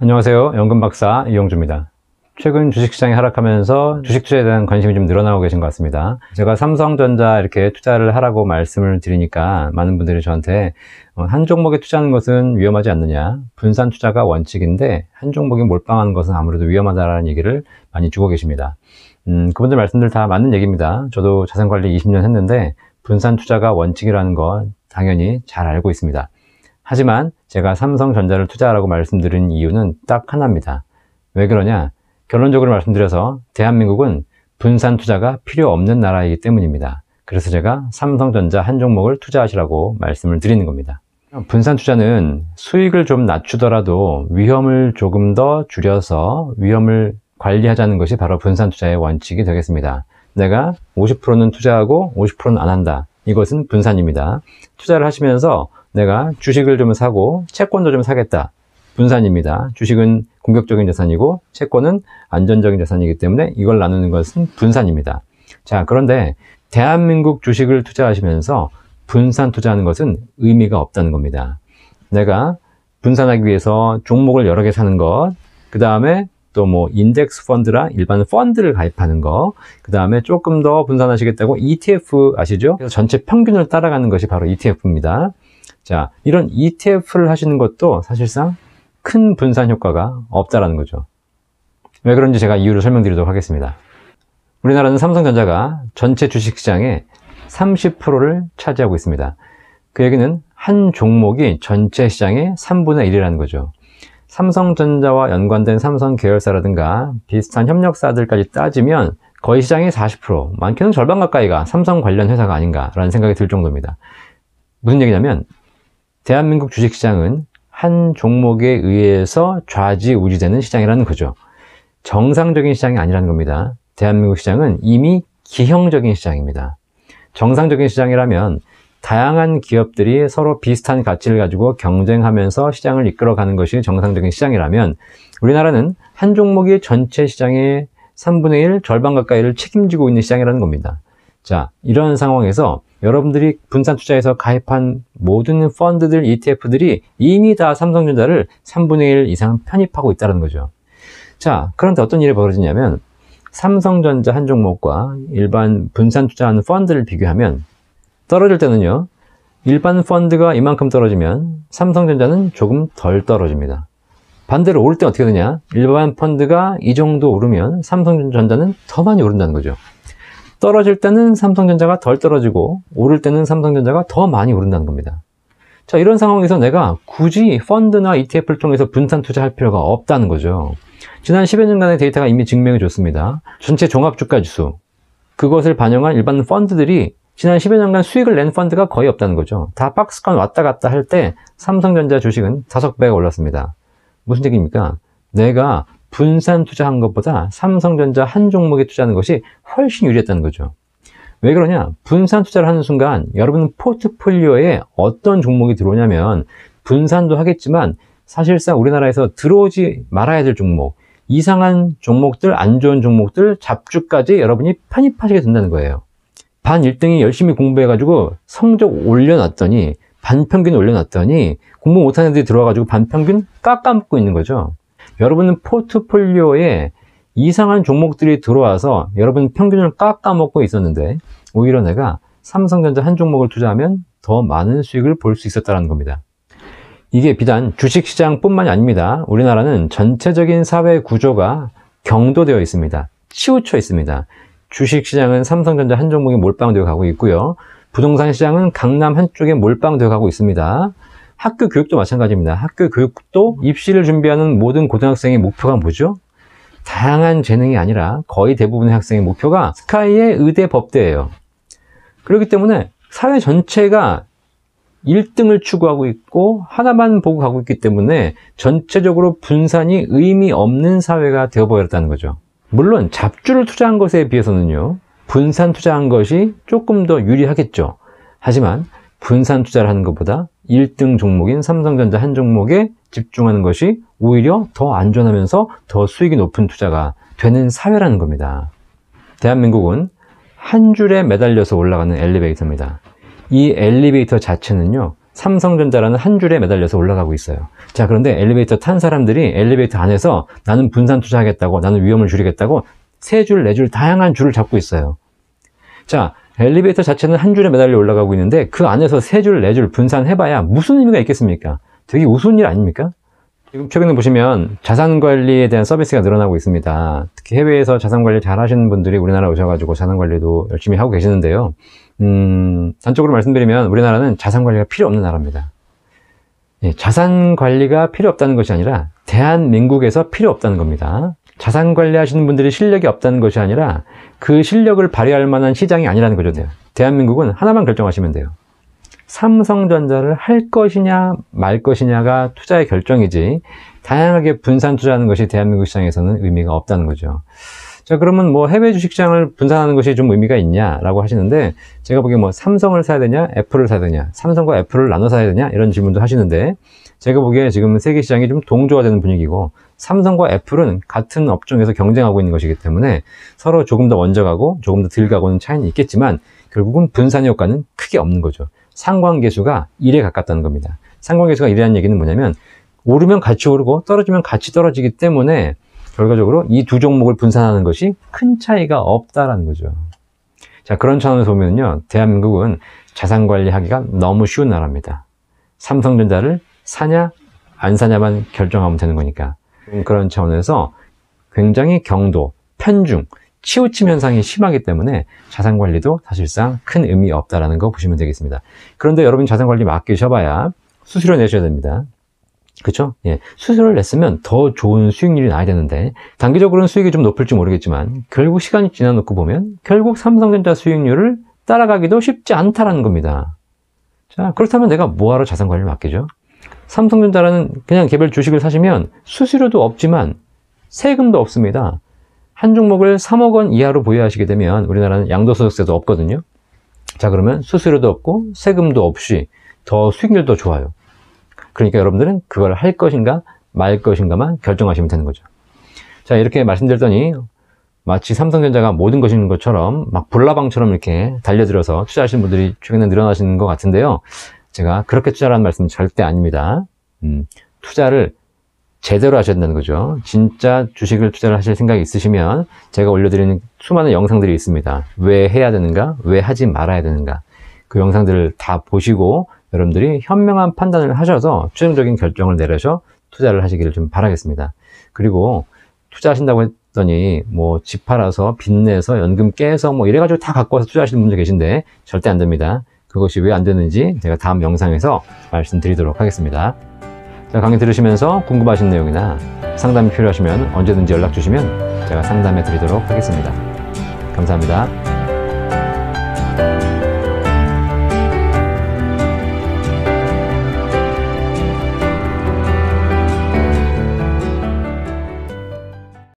안녕하세요. 연금박사 이용주입니다. 최근 주식시장이 하락하면서 주식 투자에 대한 관심이 좀 늘어나고 계신 것 같습니다. 제가 삼성전자 이렇게 투자를 하라고 말씀을 드리니까 많은 분들이 저한테 한 종목에 투자하는 것은 위험하지 않느냐, 분산 투자가 원칙인데 한 종목에 몰빵하는 것은 아무래도 위험하다라는 얘기를 많이 주고 계십니다. 그분들 말씀들 다 맞는 얘기입니다. 저도 자산관리 20년 했는데 분산 투자가 원칙이라는 거 당연히 잘 알고 있습니다. 하지만 제가 삼성전자를 투자하라고 말씀드린 이유는 딱 하나입니다. 왜 그러냐? 결론적으로 말씀드려서 대한민국은 분산 투자가 필요 없는 나라이기 때문입니다. 그래서 제가 삼성전자 한 종목을 투자하시라고 말씀을 드리는 겁니다. 분산 투자는 수익을 좀 낮추더라도 위험을 조금 더 줄여서 위험을 관리하자는 것이 바로 분산 투자의 원칙이 되겠습니다. 내가 50%는 투자하고 50%는 안 한다. 이것은 분산입니다. 투자를 하시면서 내가 주식을 좀 사고 채권도 좀 사겠다. 분산입니다. 주식은 공격적인 자산이고 채권은 안전적인 자산이기 때문에 이걸 나누는 것은 분산입니다. 자, 그런데 대한민국 주식을 투자하시면서 분산 투자하는 것은 의미가 없다는 겁니다. 내가 분산하기 위해서 종목을 여러 개 사는 것, 그 다음에 또 뭐 인덱스 펀드랑 일반 펀드를 가입하는 거, 그 다음에 조금 더 분산하시겠다고 ETF 아시죠? 그래서 전체 평균을 따라가는 것이 바로 ETF입니다. 자, 이런 ETF를 하시는 것도 사실상 큰 분산 효과가 없다라는 거죠. 왜 그런지 제가 이유를 설명드리도록 하겠습니다. 우리나라는 삼성전자가 전체 주식시장의 30%를 차지하고 있습니다. 그 얘기는 한 종목이 전체 시장의 3분의 1이라는 거죠. 삼성전자와 연관된 삼성 계열사라든가 비슷한 협력사들까지 따지면 거의 시장의 40%, 많게는 절반 가까이가 삼성 관련 회사가 아닌가라는 생각이 들 정도입니다. 무슨 얘기냐면 대한민국 주식시장은 한 종목에 의해서 좌지우지되는 시장이라는 거죠. 정상적인 시장이 아니라는 겁니다. 대한민국 시장은 이미 기형적인 시장입니다. 정상적인 시장이라면 다양한 기업들이 서로 비슷한 가치를 가지고 경쟁하면서 시장을 이끌어가는 것이 정상적인 시장이라면 우리나라는 한 종목이 전체 시장의 3분의 1, 절반 가까이를 책임지고 있는 시장이라는 겁니다. 자, 이런 상황에서 여러분들이 분산 투자에서 가입한 모든 펀드들, ETF들이 이미 다 삼성전자를 3분의 1 이상 편입하고 있다는 거죠. 자, 그런데 어떤 일이 벌어지냐면 삼성전자 한 종목과 일반 분산 투자하는 펀드를 비교하면 떨어질 때는요, 일반 펀드가 이만큼 떨어지면 삼성전자는 조금 덜 떨어집니다. 반대로 오를 때 어떻게 되냐? 일반 펀드가 이 정도 오르면 삼성전자는 더 많이 오른다는 거죠. 떨어질 때는 삼성전자가 덜 떨어지고 오를 때는 삼성전자가 더 많이 오른다는 겁니다. 자, 이런 상황에서 내가 굳이 펀드나 ETF를 통해서 분산 투자할 필요가 없다는 거죠. 지난 10여 년간의 데이터가 이미 증명해 줬습니다. 전체 종합주가지수, 그것을 반영한 일반 펀드들이 지난 10여 년간 수익을 낸 펀드가 거의 없다는 거죠. 다 박스권 왔다 갔다 할 때 삼성전자 주식은 5배가 올랐습니다. 무슨 얘기입니까? 내가 분산 투자한 것보다 삼성전자 한 종목에 투자하는 것이 훨씬 유리했다는 거죠. 왜 그러냐? 분산 투자를 하는 순간 여러분 포트폴리오에 어떤 종목이 들어오냐면 분산도 하겠지만 사실상 우리나라에서 들어오지 말아야 될 종목, 이상한 종목들, 안 좋은 종목들, 잡주까지 여러분이 편입하시게 된다는 거예요. 반 1등이 열심히 공부해가지고 성적 올려놨더니 반평균 올려놨더니 공부 못하는 애들이 들어와가지고 반평균 깎아먹고 있는 거죠. 여러분은 포트폴리오에 이상한 종목들이 들어와서 여러분 평균을 깎아먹고 있었는데 오히려 내가 삼성전자 한 종목을 투자하면 더 많은 수익을 볼 수 있었다는 겁니다. 이게 비단 주식시장뿐만이 아닙니다. 우리나라는 전체적인 사회 구조가 경도되어 있습니다. 치우쳐 있습니다. 주식시장은 삼성전자 한 종목에 몰빵되어 가고 있고요. 부동산 시장은 강남 한쪽에 몰빵되어 가고 있습니다. 학교 교육도 마찬가지입니다. 학교 교육도 입시를 준비하는 모든 고등학생의 목표가 뭐죠? 다양한 재능이 아니라 거의 대부분의 학생의 목표가 스카이의 의대 법대예요. 그렇기 때문에 사회 전체가 1등을 추구하고 있고 하나만 보고 가고 있기 때문에 전체적으로 분산이 의미 없는 사회가 되어버렸다는 거죠. 물론 잡주를 투자한 것에 비해서는요, 분산 투자한 것이 조금 더 유리하겠죠. 하지만 분산 투자를 하는 것보다 1등 종목인 삼성전자 한 종목에 집중하는 것이 오히려 더 안전하면서 더 수익이 높은 투자가 되는 사회라는 겁니다. 대한민국은 한 줄에 매달려서 올라가는 엘리베이터입니다. 이 엘리베이터 자체는요, 삼성전자라는 한 줄에 매달려서 올라가고 있어요. 자, 그런데 엘리베이터 탄 사람들이 엘리베이터 안에서 나는 분산 투자하겠다고, 나는 위험을 줄이겠다고 3줄, 4줄 다양한 줄을 잡고 있어요. 자, 엘리베이터 자체는 한 줄에 매달려 올라가고 있는데 그 안에서 3줄, 4줄 분산해봐야 무슨 의미가 있겠습니까? 되게 우스운 일 아닙니까? 지금 최근에 보시면 자산관리에 대한 서비스가 늘어나고 있습니다. 특히 해외에서 자산관리 잘 하시는 분들이 우리나라 오셔가지고 자산관리도 열심히 하고 계시는데요. 단적으로 말씀드리면 우리나라는 자산관리가 필요 없는 나라입니다. 예, 자산관리가 필요 없다는 것이 아니라 대한민국에서 필요 없다는 겁니다. 자산관리 하시는 분들이 실력이 없다는 것이 아니라 그 실력을 발휘할 만한 시장이 아니라는 거죠. 대한민국은 하나만 결정하시면 돼요. 삼성전자를 할 것이냐 말 것이냐가 투자의 결정이지 다양하게 분산 투자하는 것이 대한민국 시장에서는 의미가 없다는 거죠. 자, 그러면 뭐 해외 주식시장을 분산하는 것이 좀 의미가 있냐라고 하시는데 제가 보기엔 뭐 삼성을 사야 되냐 애플을 사야 되냐 삼성과 애플을 나눠 사야 되냐 이런 질문도 하시는데 제가 보기에 지금 세계 시장이 좀 동조화되는 분위기고 삼성과 애플은 같은 업종에서 경쟁하고 있는 것이기 때문에 서로 조금 더 먼저 가고 조금 더 덜 가고는 차이는 있겠지만 결국은 분산 효과는 크게 없는 거죠. 상관계수가 1에 가깝다는 겁니다. 상관계수가 1이라는 얘기는 뭐냐면 오르면 같이 오르고 떨어지면 같이 떨어지기 때문에 결과적으로 이 두 종목을 분산하는 것이 큰 차이가 없다라는 거죠. 자, 그런 차원에서 보면요, 대한민국은 자산 관리하기가 너무 쉬운 나라입니다. 삼성전자를 사냐 안 사냐만 결정하면 되는 거니까. 그런 차원에서 굉장히 경도, 편중, 치우침 현상이 심하기 때문에 자산 관리도 사실상 큰 의미 없다라는 거 보시면 되겠습니다. 그런데 여러분 자산 관리 맡기셔봐야 수수료 내셔야 됩니다. 그쵸? 예. 수수료를 냈으면 더 좋은 수익률이 나야 되는데 단기적으로는 수익이 좀 높을지 모르겠지만 결국 시간이 지나놓고 보면 결국 삼성전자 수익률을 따라가기도 쉽지 않다라는 겁니다. 자, 그렇다면 내가 뭐하러 자산 관리를 맡기죠? 삼성전자라는 그냥 개별 주식을 사시면 수수료도 없지만 세금도 없습니다. 한 종목을 3억 원 이하로 보유하시게 되면 우리나라는 양도소득세도 없거든요. 자, 그러면 수수료도 없고 세금도 없이 더 수익률도 좋아요. 그러니까 여러분들은 그걸 할 것인가 말 것인가만 결정하시면 되는 거죠. 자, 이렇게 말씀드렸더니 마치 삼성전자가 모든 것인 것처럼 막 불나방처럼 이렇게 달려들어서 투자하시는 분들이 최근에 늘어나시는 것 같은데요. 제가 그렇게 투자라는 말씀은 절대 아닙니다. 투자를 제대로 하셔야 된다는 거죠. 진짜 주식을 투자를 하실 생각이 있으시면 제가 올려드리는 수많은 영상들이 있습니다. 왜 해야 되는가? 왜 하지 말아야 되는가? 그 영상들을 다 보시고 여러분들이 현명한 판단을 하셔서 최종적인 결정을 내려서 투자를 하시기를 좀 바라겠습니다. 그리고 투자하신다고 했더니 뭐 집 팔아서 빚내서 연금 깨서 뭐 이래가지고 다 갖고 와서 투자하시는 분들 계신데 절대 안 됩니다. 그것이 왜 안 되는지 제가 다음 영상에서 말씀드리도록 하겠습니다. 자, 강의 들으시면서 궁금하신 내용이나 상담이 필요하시면 언제든지 연락 주시면 제가 상담해 드리도록 하겠습니다. 감사합니다.